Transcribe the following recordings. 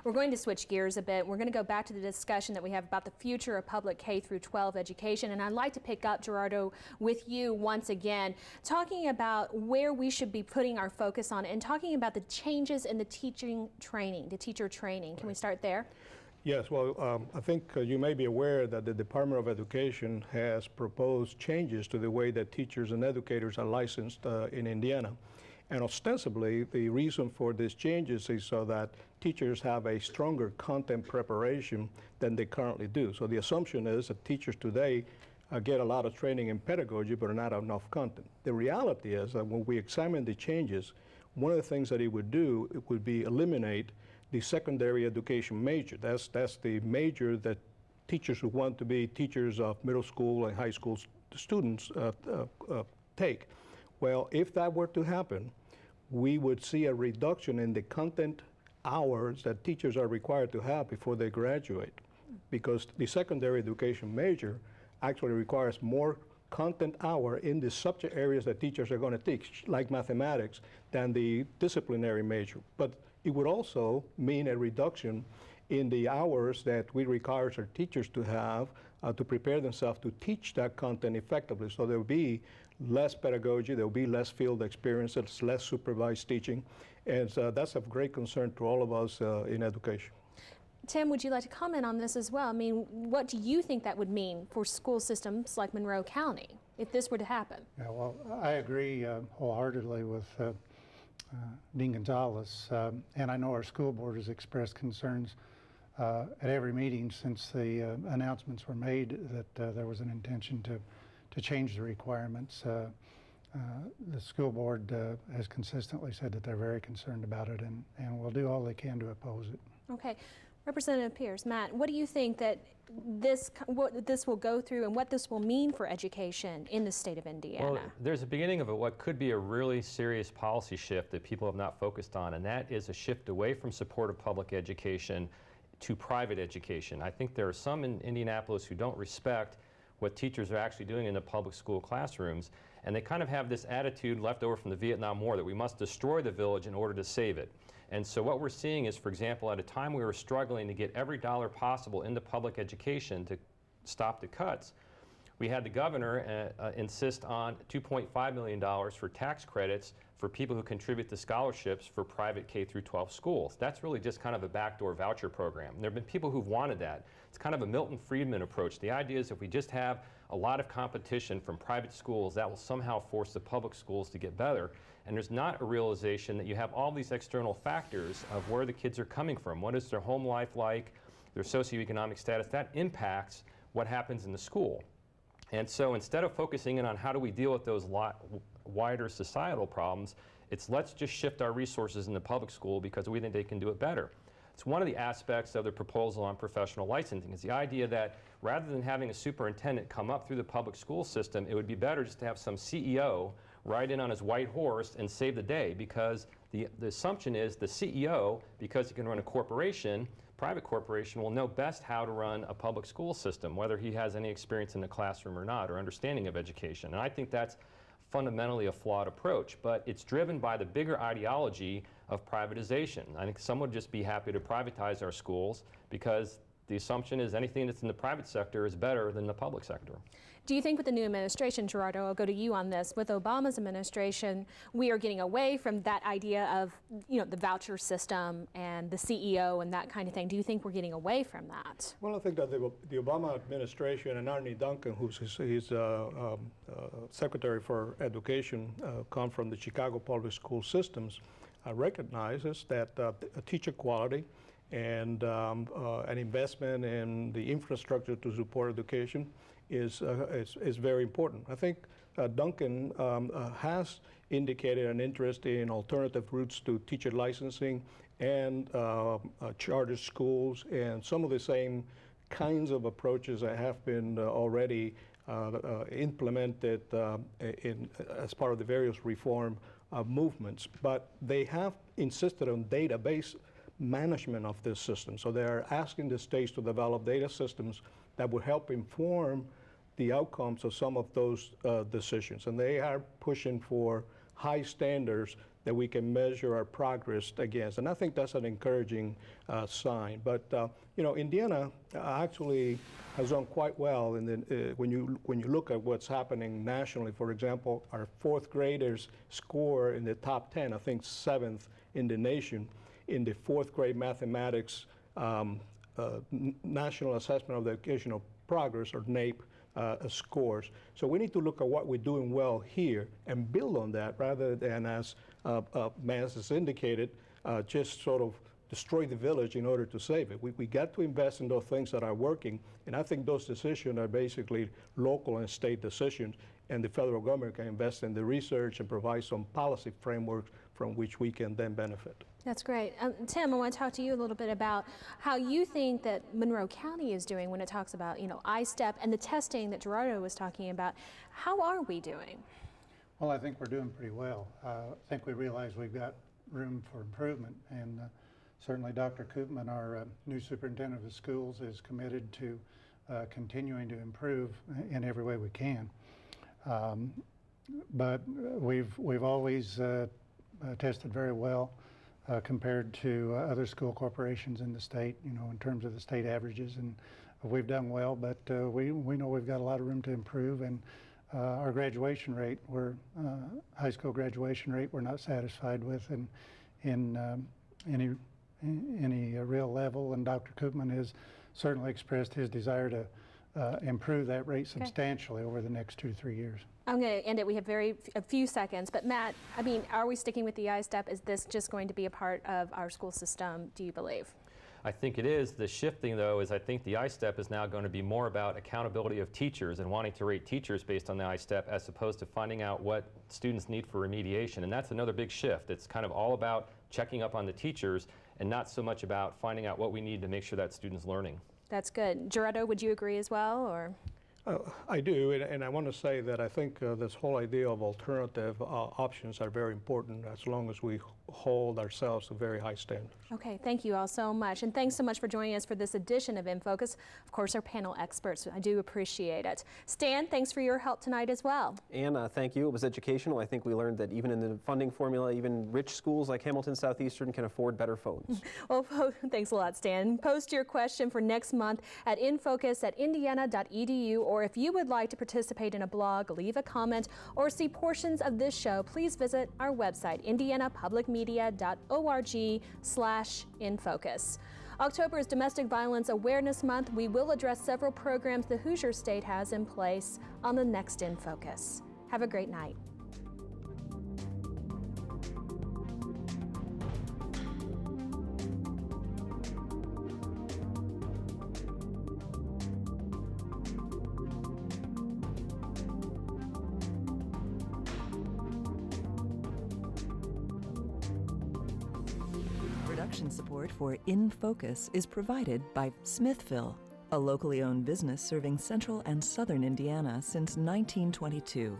We're going to switch gears a bit. We're going to go back to the discussion that we have about the future of public K through 12 education. And I'd like to pick up, Gerardo, with you once again, talking about where we should be putting our focus on and talking about the changes in the teacher training. Can we start there? Yes, well, I think you may be aware that the Department of Education has proposed changes to the way that teachers and educators are licensed in Indiana. And ostensibly, the reason for these changes is so that teachers have a stronger content preparation than they currently do. So the assumption is that teachers today get a lot of training in pedagogy, but not enough content. The reality is that when we examine the changes, one of the things that it would do, it would be eliminate the secondary education major. That's the major that teachers who want to be teachers of middle school and high school students take. Well, if that were to happen, we would see a reduction in the content hours that teachers are required to have before they graduate, because the secondary education major actually requires more content hour in the subject areas that teachers are going to teach, like mathematics, than the disciplinary major. But it would also mean a reduction in the hours that we require our teachers to have to prepare themselves to teach that content effectively. So there will be less pedagogy, there will be less field experience, it's less supervised teaching, and that's of great concern to all of us in education. Tim, would you like to comment on this as well? I mean, what do you think that would mean for school systems like Monroe County if this were to happen? Yeah, well, I agree wholeheartedly with Dean Gonzalez, and I know our school board has expressed concerns at every meeting since the announcements were made that there was an intention to change the requirements. The school board has consistently said that they're very concerned about it and will do all they can to oppose it. Okay. Representative Pierce, Matt, what do you think that what this will go through and what this will mean for education in the state of Indiana? Well, there's a beginning of what could be a really serious policy shift that people have not focused on, and that is a shift away from supportive public education to private education. I think there are some in Indianapolis who don't respect what teachers are actually doing in the public school classrooms, and they kind of have this attitude left over from the Vietnam War that we must destroy the village in order to save it. And so what we're seeing is, for example, at a time we were struggling to get every dollar possible into public education to stop the cuts, we had the governor insist on $2.5 million for tax credits for people who contribute to scholarships for private K through 12 schools. That's really just kind of a backdoor voucher program. There have been people who've wanted that. It's kind of a Milton Friedman approach. The idea is if we just have a lot of competition from private schools, that will somehow force the public schools to get better. And there's not a realization that you have all these external factors of where the kids are coming from. What is their home life like, their socioeconomic status? That impacts what happens in the school. And so instead of focusing in on how do we deal with those wider societal problems, it's let's just shift our resources in the public school because we think they can do it better. It's one of the aspects of the proposal on professional licensing is the idea that rather than having a superintendent come up through the public school system, it would be better just to have some CEO ride in on his white horse and save the day, because the assumption is the CEO, because he can run a corporation, private corporation, will know best how to run a public school system, whether he has any experience in the classroom or not, or understanding of education. And I think that's fundamentally a flawed approach, but it's driven by the bigger ideology of privatization. I think some would just be happy to privatize our schools because the assumption is anything that's in the private sector is better than the public sector. Do you think with the new administration, Gerardo, I'll go to you on this, with Obama's administration, we are getting away from that idea of, you know, the voucher system and the CEO and that kind of thing? Do you think we're getting away from that? Well, I think that the Obama administration and Arne Duncan, who's his Secretary for Education, come from the Chicago public school systems, recognizes that teacher quality and an investment in the infrastructure to support education is very important. I think Duncan has indicated an interest in alternative routes to teacher licensing and charter schools and some of the same kinds of approaches that have been already implemented as part of the various reform movements. But they have insisted on database management of this system. So they're asking the states to develop data systems that would help inform the outcomes of some of those decisions. And they are pushing for high standards that we can measure our progress against. And I think that's an encouraging sign. But Indiana actually has done quite well when you look at what's happening nationally. For example, our fourth graders score in the top 10, I think 7th in the nation, in the fourth grade mathematics National Assessment of Educational Progress, or NAEP, scores. So we need to look at what we're doing well here and build on that, rather than, as Mance has indicated, just sort of destroy the village in order to save it. We got to invest in those things that are working, and I think those decisions are basically local and state decisions, and the federal government can invest in the research and provide some policy frameworks from which we can then benefit. That's great. Tim, I want to talk to you a little bit about how you think that Monroe County is doing when it talks about, I-STEP and the testing that Gerardo was talking about. How are we doing? Well, I think we're doing pretty well. I think we realize we've got room for improvement, and certainly Dr. Koopman, our new superintendent of the schools, is committed to continuing to improve in every way we can. But we've always tested very well compared to other school corporations in the state, in terms of the state averages, and we've done well, but we know we've got a lot of room to improve, and our graduation rate, high school graduation rate, we're not satisfied with in any real level, and Dr. Koopman has certainly expressed his desire to improve that rate substantially over the next 2 to 3 years. I'm going to end it. We have a few seconds, but Matt, are we sticking with the I-STEP? Is this just going to be a part of our school system, do you believe? I think it is. The shifting, though, is I think the I-STEP is now going to be more about accountability of teachers and wanting to rate teachers based on the I-STEP, as opposed to finding out what students need for remediation. And that's another big shift. It's kind of all about checking up on the teachers and not so much about finding out what we need to make sure that student's learning. That's good. Gerardo, would you agree as well, or? I do, and I want to say that I think this whole idea of alternative options are very important, as long as we hold ourselves to very high standards. Okay, thank you all so much, and thanks so much for joining us for this edition of In Focus. Of course, our panel experts, I do appreciate it. Stan, thanks for your help tonight as well. And thank you. It was educational. I think we learned that even in the funding formula, even rich schools like Hamilton Southeastern can afford better phones. Well, thanks a lot, Stan. Post your question for next month at infocus@indiana.edu, or if you would like to participate in a blog, leave a comment, or see portions of this show, please visit our website, indianapublicmedia.org/infocus. October is Domestic Violence Awareness Month. We will address several programs the Hoosier State has in place on the next In Focus. Have a great night. Production support for In Focus is provided by Smithville, a locally owned business serving central and southern Indiana since 1922,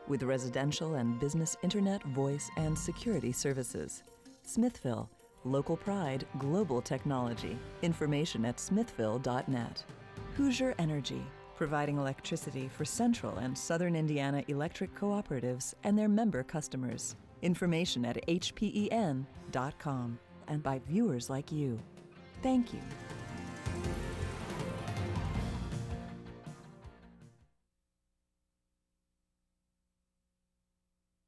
with residential and business internet, voice, and security services. Smithville, local pride, global technology. Information at smithville.net. Hoosier Energy, providing electricity for central and southern Indiana electric cooperatives and their member customers. Information at hpen.com. And by viewers like you. Thank you.